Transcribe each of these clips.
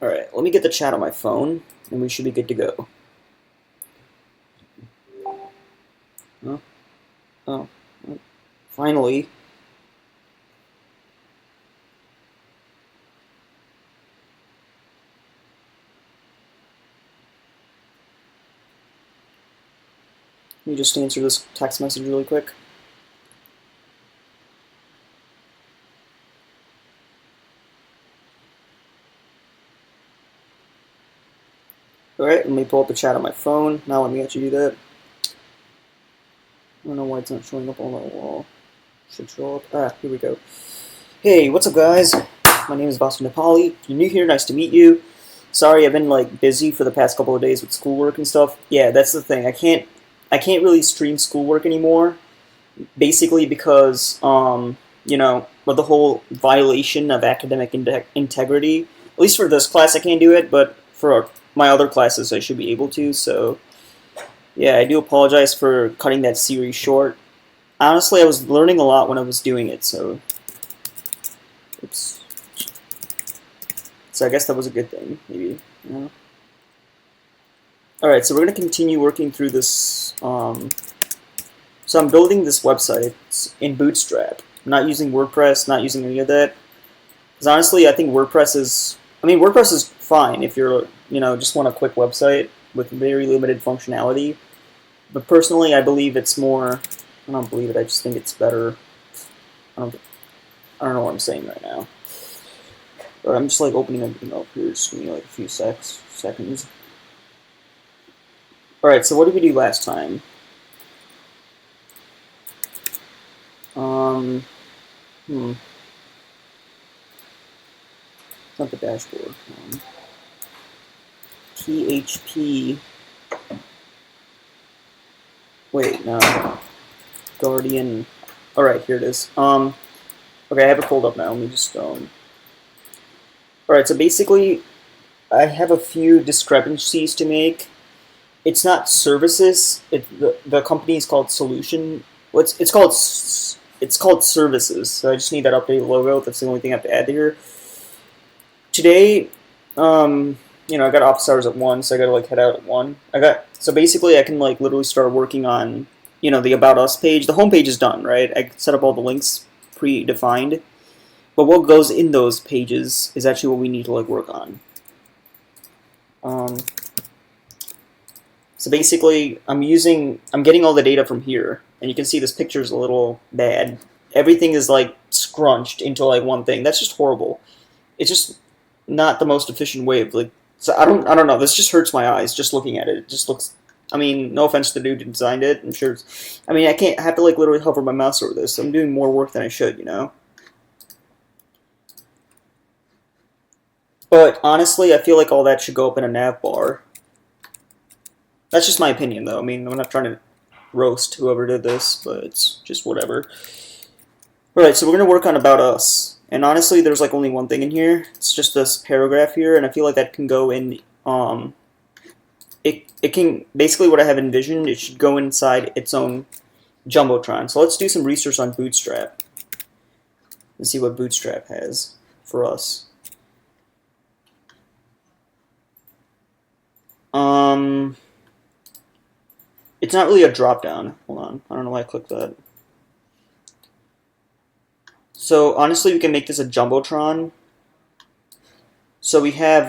Alright, let me get the chat on my phone, and we should be good to go. Oh, oh, finally. Let me just answer this text message really quick. Alright, let me pull up the chat on my phone. Now let me actually do that. I don't know why it's not showing up on the wall. Should show up. Ah, here we go. Hey, what's up, guys? My name is Vasu Nepali. If you're new here, nice to meet you. Sorry, I've been like busy for the past couple of days with schoolwork and stuff. Yeah, that's the thing. I can't really stream schoolwork anymore. Basically because you know, with the whole violation of academic integrity. At least for this class, I can't do it, but for my other classes, I should be able to. So yeah, I do apologize for cutting that series short. Honestly, I was learning a lot when I was doing it, so oops. So I guess that was a good thing, maybe. You know? Alright, so we're going to continue working through this. So I'm building this website in Bootstrap. I'm not using WordPress, not using any of that. Because honestly, I think WordPress is... I mean, WordPress is fine if you're, you know, just want a quick website with very limited functionality. But personally, I believe it's more... I don't believe it, I just think it's better. I don't know what I'm saying right now. But I'm just like opening everything up here. Just give me like a few seconds. Alright, so what did we do last time? It's not the dashboard. PHP. Wait, no. Guardian. Alright, here it is. Okay, I have it pulled up now. Let me just Alright, so basically I have a few discrepancies to make. It's not services. The company is called Solution. It's called services. So I just need that updated logo. That's the only thing I have to add here. Today, you know, I got office hours at 1, so I gotta like head out at 1. So basically I can like literally start working on, you know, the About Us page. The home page is done, right? I set up all the links predefined. But what goes in those pages is actually what we need to like work on. So basically, I'm getting all the data from here, and you can see this picture is a little bad. Everything is like scrunched into like one thing. That's just horrible. It's just not the most efficient way of like. So I don't know. This just hurts my eyes just looking at it. It just looks. I mean, no offense to the dude who designed it. I'm sure. I mean, I have to like literally hover my mouse over this. I'm doing more work than I should, you know. But honestly, I feel like all that should go up in a nav bar. That's just my opinion, though. I mean, I'm not trying to roast whoever did this, but it's just whatever. Alright, so we're going to work on About Us. And honestly, there's like only one thing in here. It's just this paragraph here, and I feel like that can go in, it can, basically what I have envisioned, it should go inside its own Jumbotron. So let's do some research on Bootstrap. And see what Bootstrap has for us. It's not really a drop-down. Hold on. I don't know why I clicked that. So, honestly, we can make this a Jumbotron. So we have,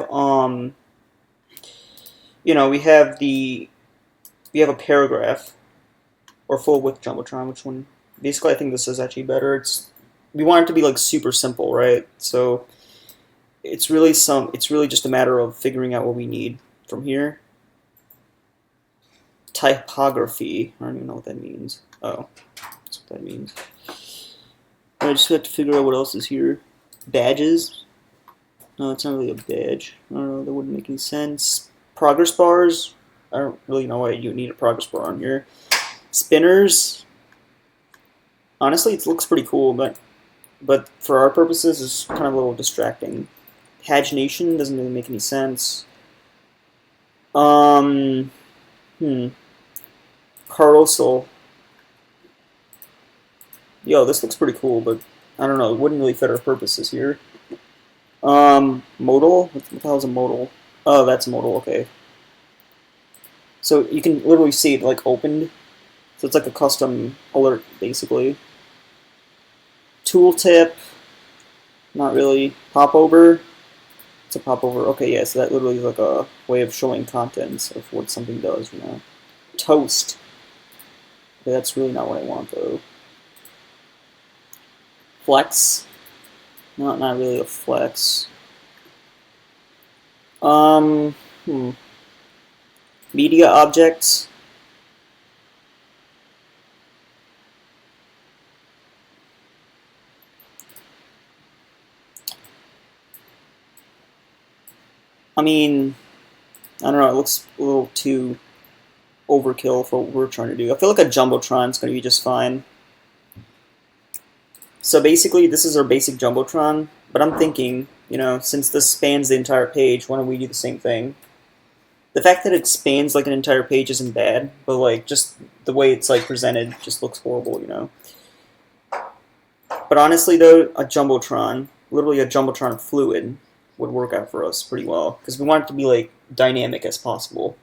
you know, we have a paragraph. Or full-width Jumbotron, which one? Basically, I think this is actually better. We want it to be, like, super simple, right? So, it's really just a matter of figuring out what we need from here. Typography. I don't even know what that means. Oh, that's what that means. I just have to figure out what else is here. Badges. No, it's not really a badge. I don't know, that wouldn't make any sense. Progress bars. I don't really know why you need a progress bar on here. Spinners. Honestly, it looks pretty cool, but for our purposes, it's kind of a little distracting. Pagination doesn't really make any sense. Carousel. Yo, this looks pretty cool, but I don't know, it wouldn't really fit our purposes here. Modal? What the hell is a modal? Oh, that's modal, okay. So you can literally see it like opened. So it's like a custom alert, basically. Tooltip, not really. Popover, it's a popover. Okay, yeah, so that literally is like a way of showing contents of what something does, you know. Toast. Okay, that's really not what I want, though. Flex, not really a flex. Um, hmm. Media objects. I mean, I don't know, it looks a little too overkill for what we're trying to do. I feel like a Jumbotron's going to be just fine. So basically, this is our basic Jumbotron, but I'm thinking, you know, since this spans the entire page, why don't we do the same thing? The fact that it spans like an entire page isn't bad, but like just the way it's like presented just looks horrible, you know. But honestly though, a Jumbotron, literally a Jumbotron fluid, would work out for us pretty well, because we want it to be like dynamic as possible.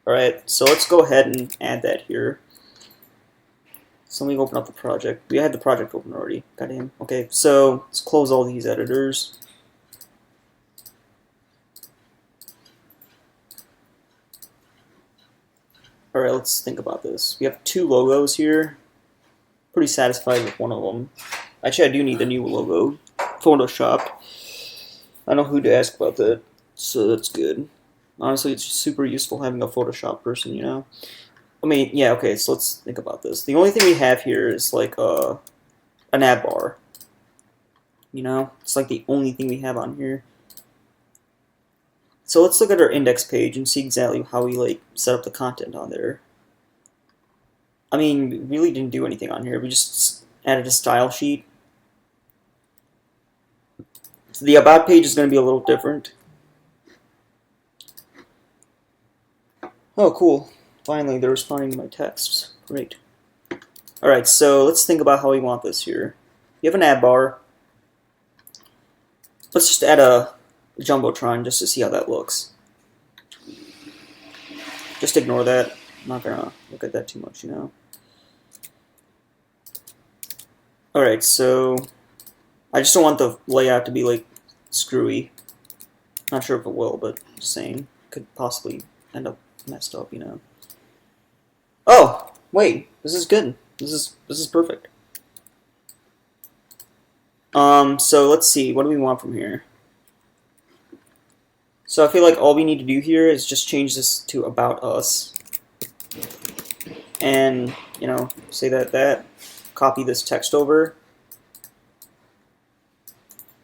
Alright, so let's go ahead and add that here. So let me open up the project. We had the project open already. Goddamn. Okay, so let's close all these editors. Alright, let's think about this. We have two logos here. Pretty satisfied with one of them. Actually, I do need the new logo. Photoshop. I know who to ask about that, so that's good. Honestly, it's super useful having a Photoshop person, you know? I mean, yeah, okay, so let's think about this. The only thing we have here is like an ad bar. You know? It's like the only thing we have on here. So let's look at our index page and see exactly how we like set up the content on there. I mean, we really didn't do anything on here. We just added a style sheet. So the about page is going to be a little different. Oh, cool. Finally, they're responding to my texts. Great. Alright, so let's think about how we want this here. You have an ad bar. Let's just add a Jumbotron just to see how that looks. Just ignore that. I'm not gonna look at that too much, you know. Alright, so I just don't want the layout to be like screwy. Not sure if it will, but just saying. Could possibly end up messed up, you know. Oh, wait, this is good. This is perfect. So let's see, what do we want from here? So I feel like all we need to do here is just change this to about us. And, you know, say that, copy this text over.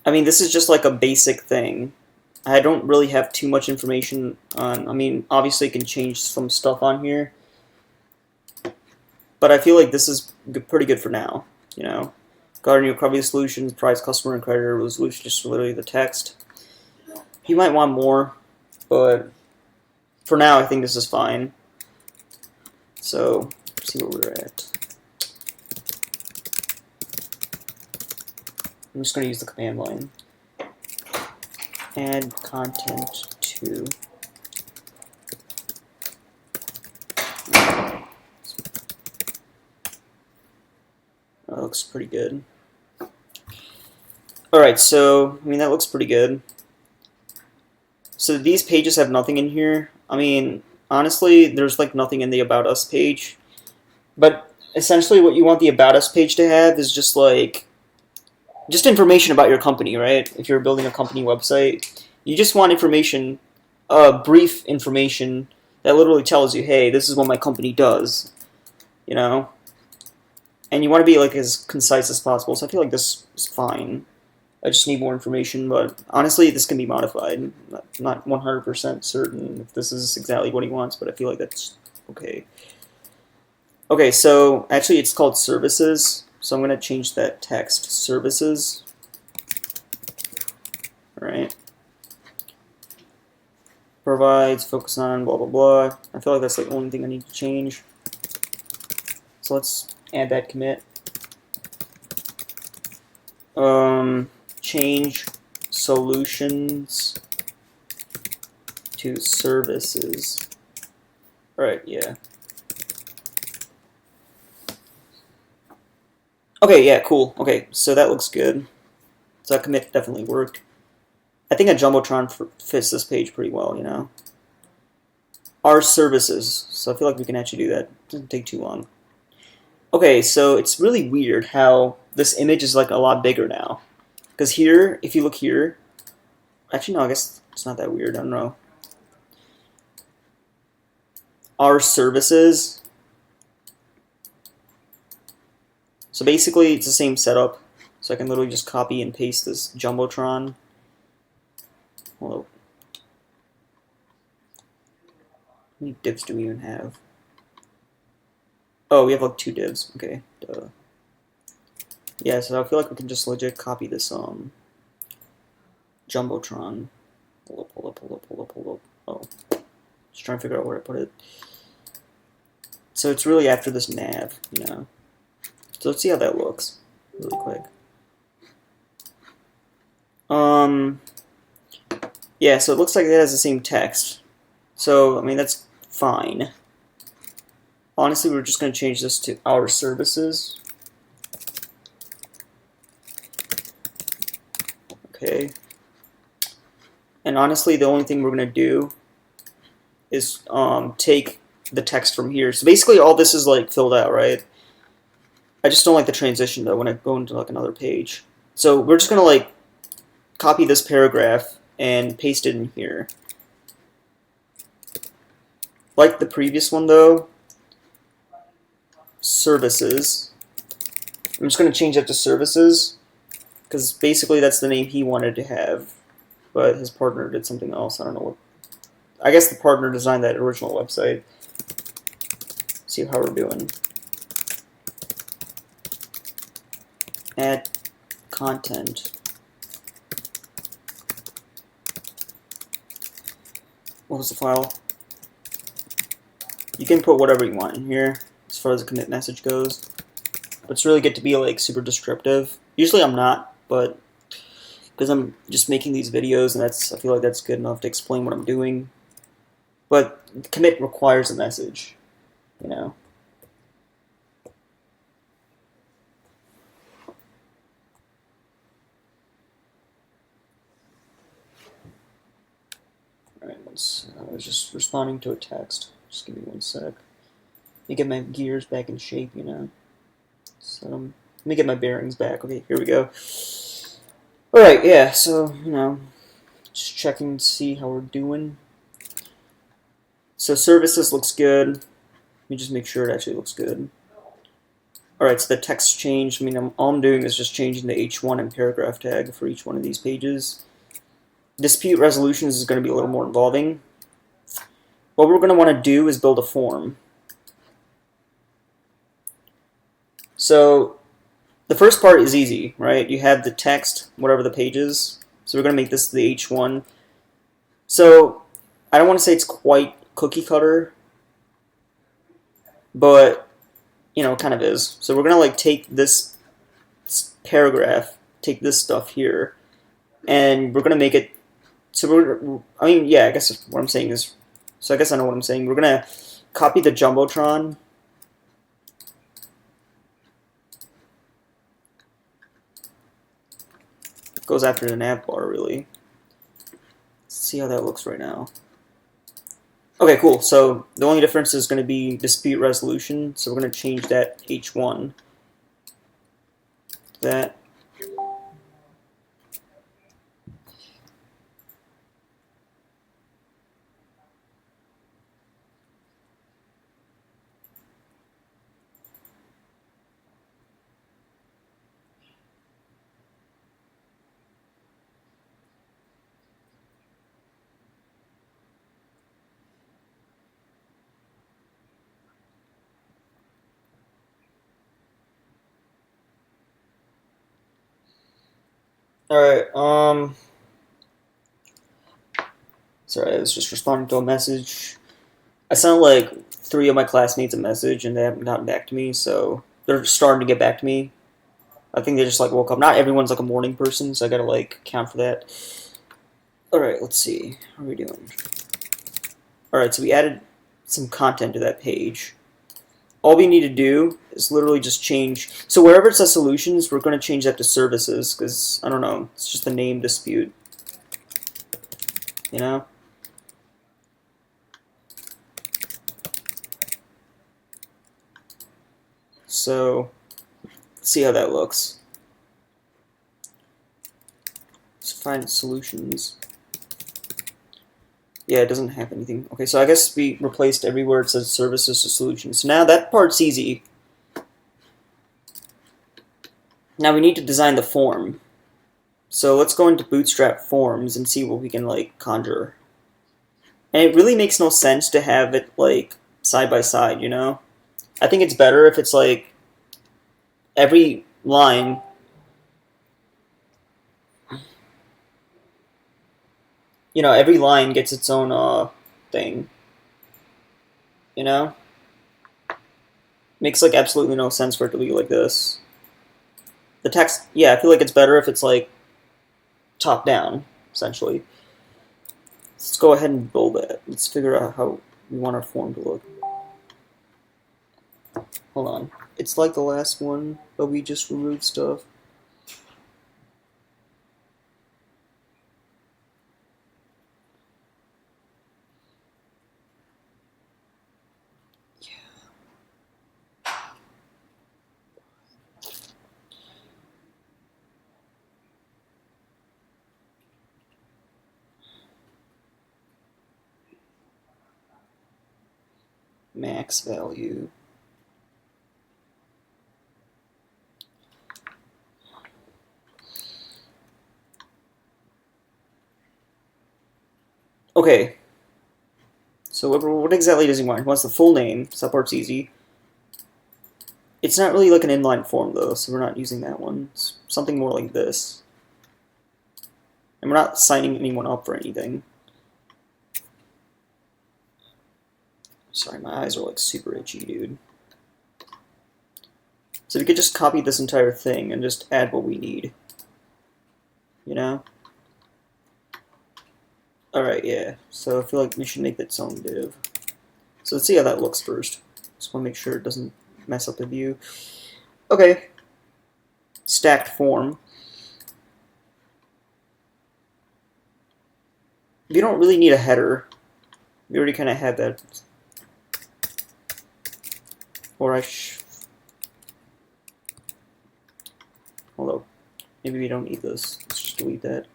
I mean, this is just like a basic thing. I don't really have too much information on, I mean, obviously I can change some stuff on here. But I feel like this is pretty good for now, you know. Got new recovery solutions, price, customer, and creditor resolution, just literally the text. You might want more, but for now I think this is fine. So, let's see where we're at. I'm just going to use the command line. Add content to. That looks pretty good. Alright, so, I mean, that looks pretty good. So these pages have nothing in here. I mean, honestly, there's like nothing in the About Us page. But essentially what you want the About Us page to have is just like, just information about your company, right? If you're building a company website, you just want information, brief information that literally tells you, hey, this is what my company does, you know? And you want to be like as concise as possible, so I feel like this is fine. I just need more information, but honestly, this can be modified. Not 100% certain if this is exactly what he wants, but I feel like that's okay. Okay, so actually it's called services, so I'm going to change that text. Services. Alright. Provides, focus on, blah, blah, blah. I feel like that's the only thing I need to change. So let's add that commit. Change solutions to services. All right, yeah. Okay, yeah, cool. Okay, so that looks good. So that commit definitely worked. I think a Jumbotron fits this page pretty well, you know. Our services. So I feel like we can actually do that. It doesn't take too long. Okay, so it's really weird how this image is like a lot bigger now. Because here, if you look here, actually no, I guess it's not that weird, I don't know. Our services. So basically it's the same setup. So I can literally just copy and paste this Jumbotron. Hold up. How many divs do we even have? Oh, we have like 2 divs. Okay, duh. Yeah, so I feel like we can just legit copy this Jumbotron. Pull up. Oh, just trying to figure out where I put it. So it's really after this nav, you know. So let's see how that looks really quick. Yeah, so it looks like it has the same text. So I mean that's fine. Honestly, we're just going to change this to our services. Okay. And honestly, the only thing we're going to do is take the text from here. So basically all this is like filled out, right? I just don't like the transition though when I go into like another page. So we're just going to like copy this paragraph and paste it in here. Like the previous one though, services. I'm just going to change that to services because basically that's the name he wanted to have, but his partner did something else. I don't know what. I guess the partner designed that original website. See how we're doing. Add content. What was the file? You can put whatever you want in here as far as the commit message goes. But it's really good to be like super descriptive. Usually I'm not, but because I'm just making these videos and I feel like that's good enough to explain what I'm doing. But commit requires a message, you know. Alright, I was just responding to a text. Just give me 1 sec. Let me get my gears back in shape, you know. So, let me get my bearings back. Okay, here we go. Alright, yeah, so, you know, just checking to see how we're doing. So services looks good. Let me just make sure it actually looks good. Alright, so the text changed. I mean, all I'm doing is just changing the H1 and paragraph tag for each one of these pages. Dispute resolutions is going to be a little more involving. What we're going to want to do is build a form. So the first part is easy, right? You have the text, whatever the page is. So we're going to make this the H1. So I don't want to say it's quite cookie cutter, but you know, it kind of is. So we're going to like take this paragraph, take this stuff here, and we're going to make it. So I mean, yeah, I guess what I'm saying is, so I guess I know what I'm saying. We're going to copy the Jumbotron. Goes after the nav bar, really. Let's see how that looks right now. Okay, cool. So the only difference is going to be dispute resolution. So we're going to change that H1. That. Alright, sorry, I was just responding to a message. I sent like 3 of my classmates a message and they haven't gotten back to me, so they're starting to get back to me. I think they just like woke up. Not everyone's like a morning person, so I gotta like count for that. Alright, let's see. How are we doing? Alright, so we added some content to that page. All we need to do is literally just change. So wherever it says solutions, we're going to change that to services because, I don't know, it's just a name dispute. You know? So, let's see how that looks. Let's find solutions. Yeah, it doesn't have anything. Okay, so I guess we replaced everywhere it says services to solutions. So now that part's easy. Now we need to design the form. So let's go into Bootstrap Forms and see what we can, like, conjure. And it really makes no sense to have it, like, side by side, you know? I think it's better if it's, like, every line... You know, every line gets its own, thing. You know? Makes, like, absolutely no sense for it to be like this. The text... Yeah, I feel like it's better if it's, like, top down, essentially. Let's go ahead and build it. Let's figure out how we want our form to look. Hold on. It's like the last one, but we just removed stuff. Max value. Okay. So what exactly does he want? He wants the full name. So that part's easy. It's not really like an inline form though, so we're not using that one. It's something more like this. And we're not signing anyone up for anything. Sorry, my eyes are like super itchy, dude. So we could just copy this entire thing and just add what we need. You know? Alright, yeah. So I feel like we should make its own div. So let's see how that looks first. Just want to make sure it doesn't mess up the view. Okay. Stacked form. We don't really need a header. We already kind of had that. Or Although, maybe we don't need this. Let's just delete that.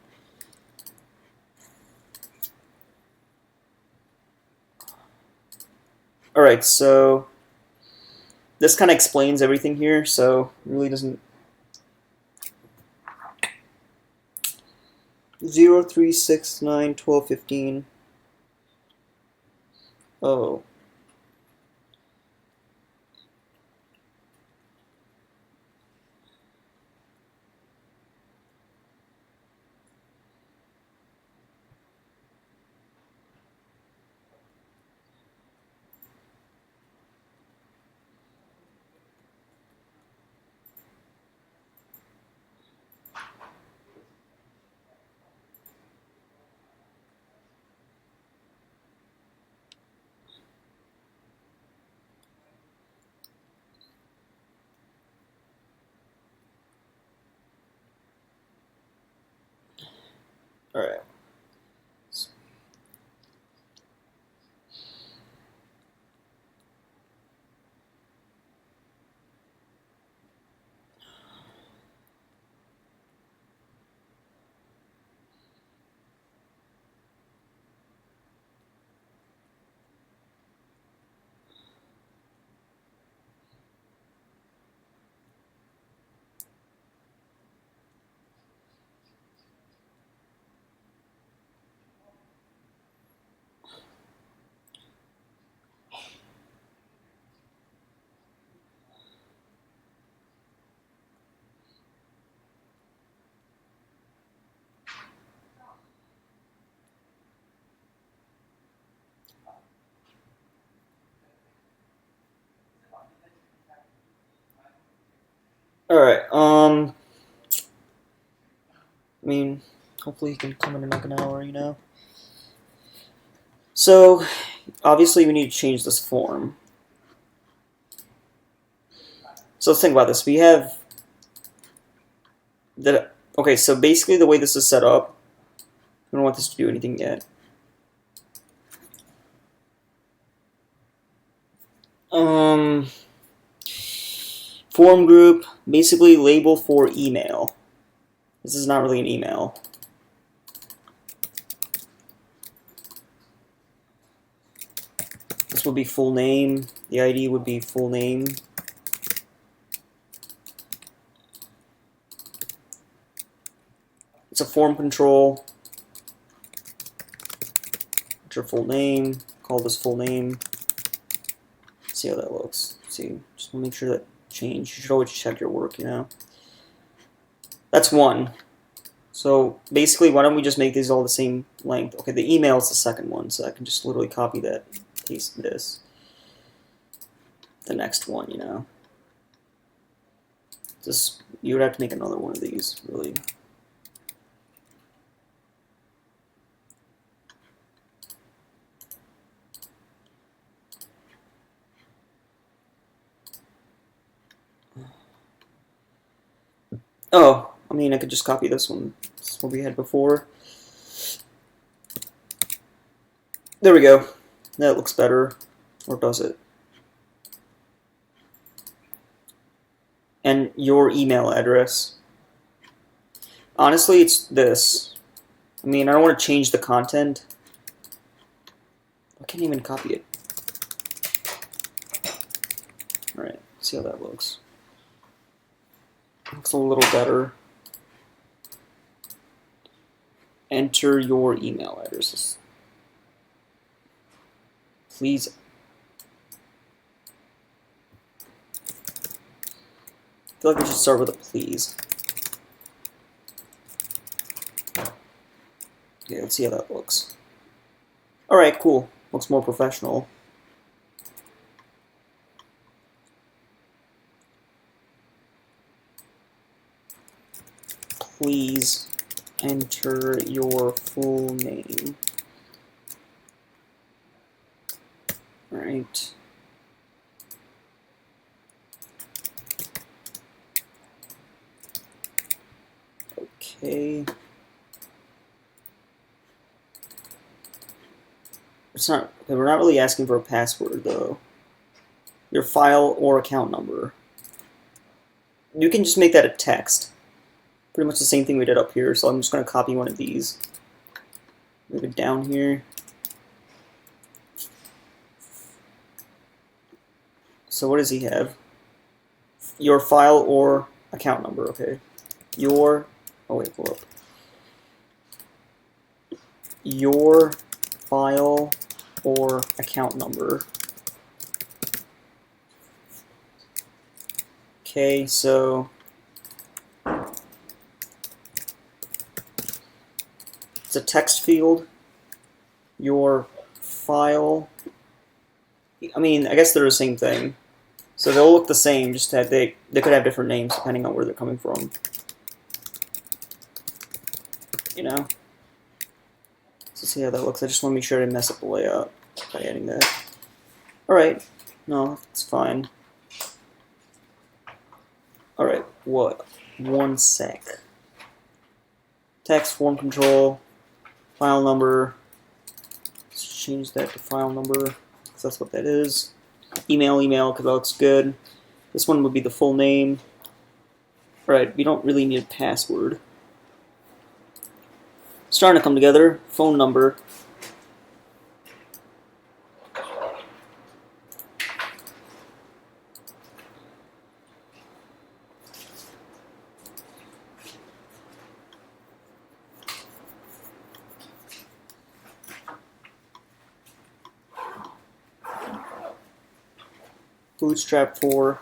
Alright, so this kind of explains everything here, so it really doesn't... 0, 3, 6, 9, 12, 15. Oh. Alright. Alright, mean, hopefully he can come in like an hour, you know? So, obviously we need to change this form. So let's think about this. We have the... Okay, so basically the way this is set up, we don't want this to do anything yet. Form group, basically label for email. This is not really an email. This would be full name. The ID would be full name. It's a form control. Enter full name. Call this full name. See how that looks. See, just want to make sure that change. You should always check your work, you know. That's one. So basically, why don't we just make these all the same length? Okay, the email is the second one, so I can just literally copy that, paste this. The next one, you know. Just, you would have to make another one of these, really. Oh, I mean, I could just copy this one. This is what we had before. There we go. That looks better. Or does it? And your email address. Honestly, it's this. I mean, I don't want to change the content. I can't even copy it. Alright, see how that looks. Looks a little better. Enter your email addresses. Please. I feel like we should start with a please. Okay, let's see how that looks. Alright, cool. Looks more professional. Please enter your full name. Alright. Okay. It's not, okay, we're not really asking for a password though. Your file or account number. You can just make that a text. Pretty much the same thing we did up here, so I'm just going to copy one of these. Move it down here. So what does he have? Your file or account number, okay. Your, oh wait, pull up. Your file or account number. Okay, so it's a text field. Your file. I mean, I guess they're the same thing. So they'll look the same, just that they could have different names depending on where they're coming from. You know? So see how that looks. I just want to make sure I didn't mess up the layout by adding that. Alright. No, it's fine. Alright, what? One sec. Text form control. File number. Let's change that to file number, because that's what that is. Email, because that looks good. This one would be the full name. Alright, we don't really need a password. Starting to come together. Phone number. Bootstrap 4.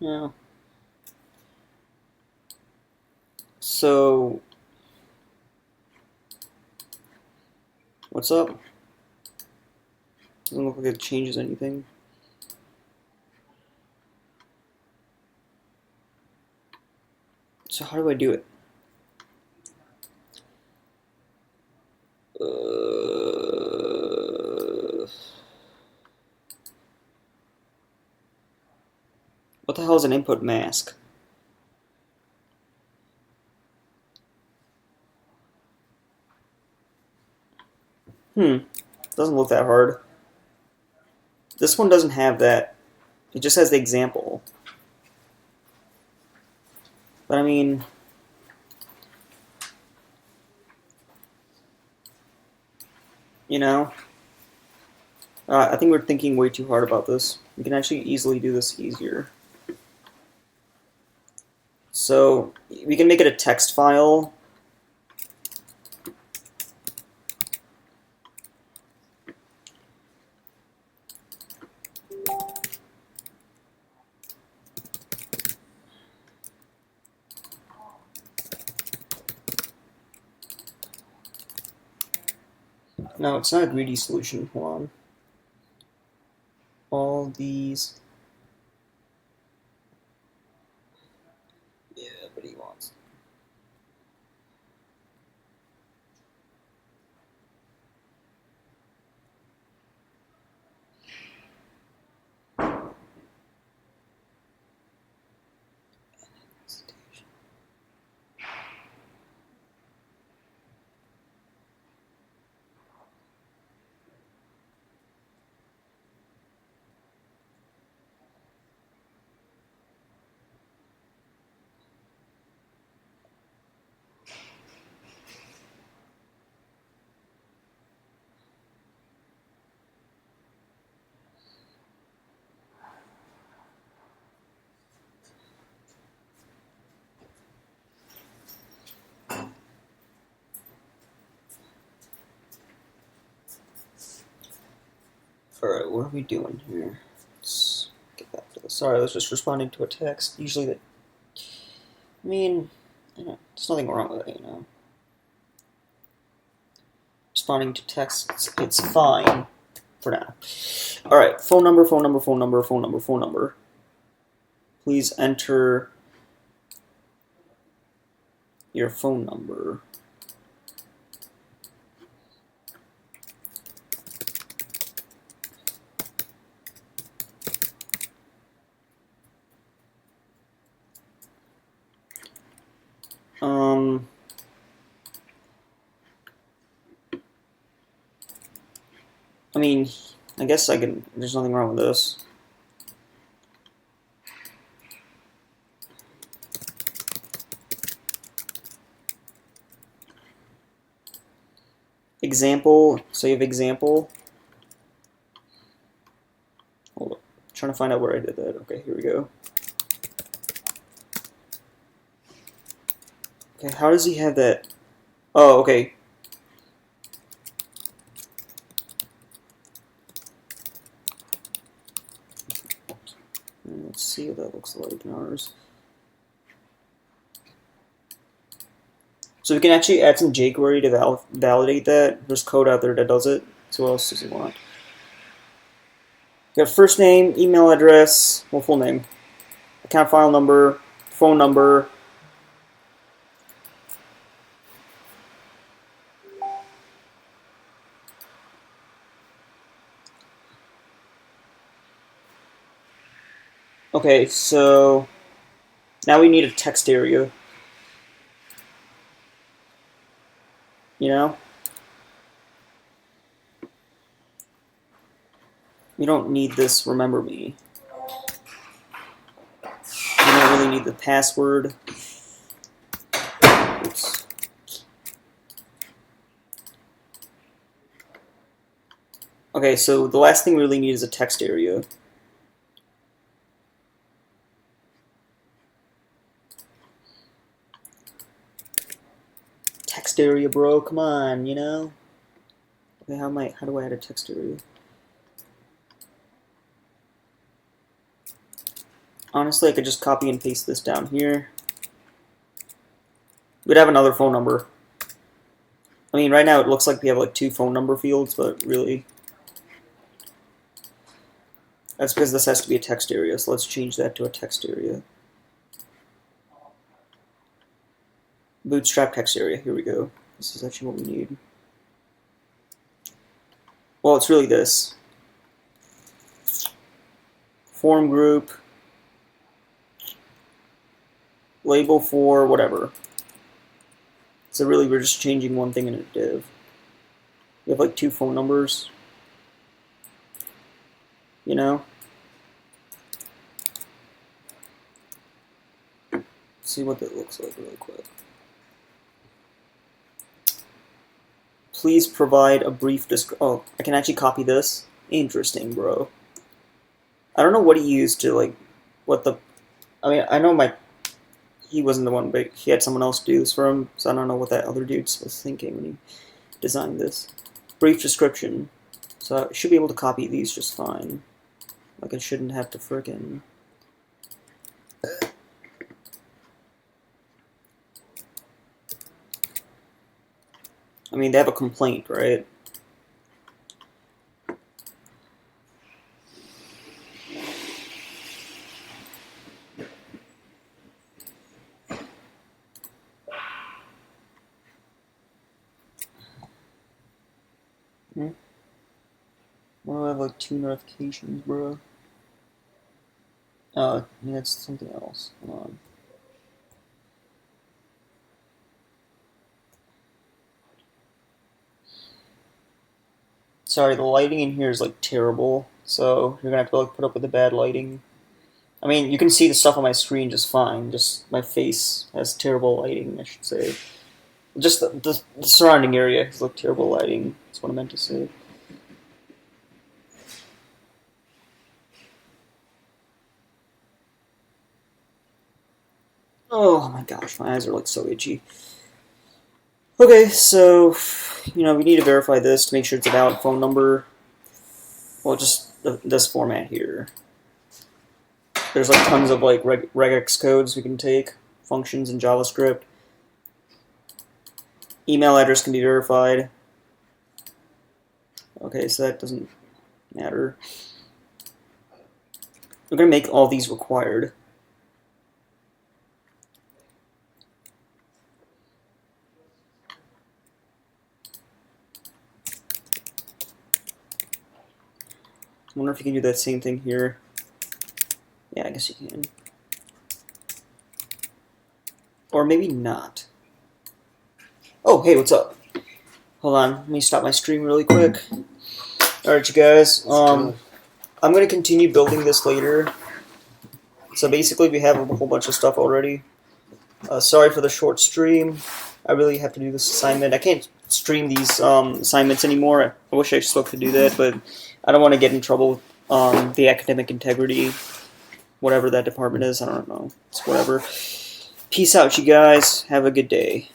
Yeah. So, what's up? Doesn't look like it changes anything. So how do I do it? What the hell is an input mask? Doesn't look that hard. This one doesn't have that. It just has the example. But I mean, you know, I think we're thinking way too hard about this. We can actually easily do this easier. So we can make it a text file. No, it's not a greedy solution. Hold on. All these. Yeah, but he wants. Alright, what are we doing here? Let's get back to this. Sorry, I was just responding to a text. Usually that. I mean, there's nothing wrong with it, Responding to texts, it's fine for now. Alright, phone number, phone number, phone number, phone number, phone number. Please enter your phone number. I mean, I guess I can. There's nothing wrong with this. Example. So you have example. Hold up. I'm trying to find out where I did that. Okay, here we go. Okay, how does he have that? Oh, okay. Let's see what that looks like in ours. So we can actually add some jQuery to validate that. There's code out there that does it. So what else does he want? You got first name, email address, well, full name, account file number, phone number. Okay, so now we need a text area. You know? We don't need this remember me. We don't really need the password. Oops. Okay, so the last thing we really need is a text area. Text area, bro, come on, Okay, how do I add a text area? Honestly, I could just copy and paste this down here. We'd have another phone number. I mean, right now it looks like we have like 2 phone number fields, but really, that's because this has to be a text area, so let's change that to a text area. Bootstrap text area, here we go. This is actually what we need. Well, it's really this. Form group, label for whatever. So really we're just changing one thing in a div. We have like 2 phone numbers. You know? Let's see what that looks like really quick. Please provide a brief description. Oh, I can actually copy this. Interesting, bro. I don't know what he used to, like, what the... I mean, I know he wasn't the one, but he had someone else do this for him, so I don't know what that other dude was thinking when he designed this. Brief description. So I should be able to copy these just fine. Like, I shouldn't have to frickin'... I mean, they have a complaint, right? Well, I have like 2 notifications, bro. Oh, yeah, that's something else. Hold on. Sorry, the lighting in here is like terrible, so you're gonna have to like put up with the bad lighting. I mean, you can see the stuff on my screen just fine. Just my face has terrible lighting, I should say. Just the surrounding area has like terrible lighting. That's what I meant to say. Oh my gosh, my eyes are like so itchy. Okay, so, you know, we need to verify this to make sure it's a valid phone number. Well, just this format here. There's like tons of like regex codes we can take, functions in JavaScript. Email address can be verified. Okay, so that doesn't matter. We're going to make all these required. I wonder if you can do that same thing here. Yeah, I guess you can. Or maybe not. Oh, hey, what's up? Hold on, let me stop my stream really quick. Alright, you guys. I'm going to continue building this later. So basically, we have a whole bunch of stuff already. Sorry for the short stream. I really have to do this assignment. I can't stream these assignments anymore. I wish I still could do that, but I don't want to get in trouble with the academic integrity, whatever that department is. I don't know. It's whatever. Peace out, you guys. Have a good day.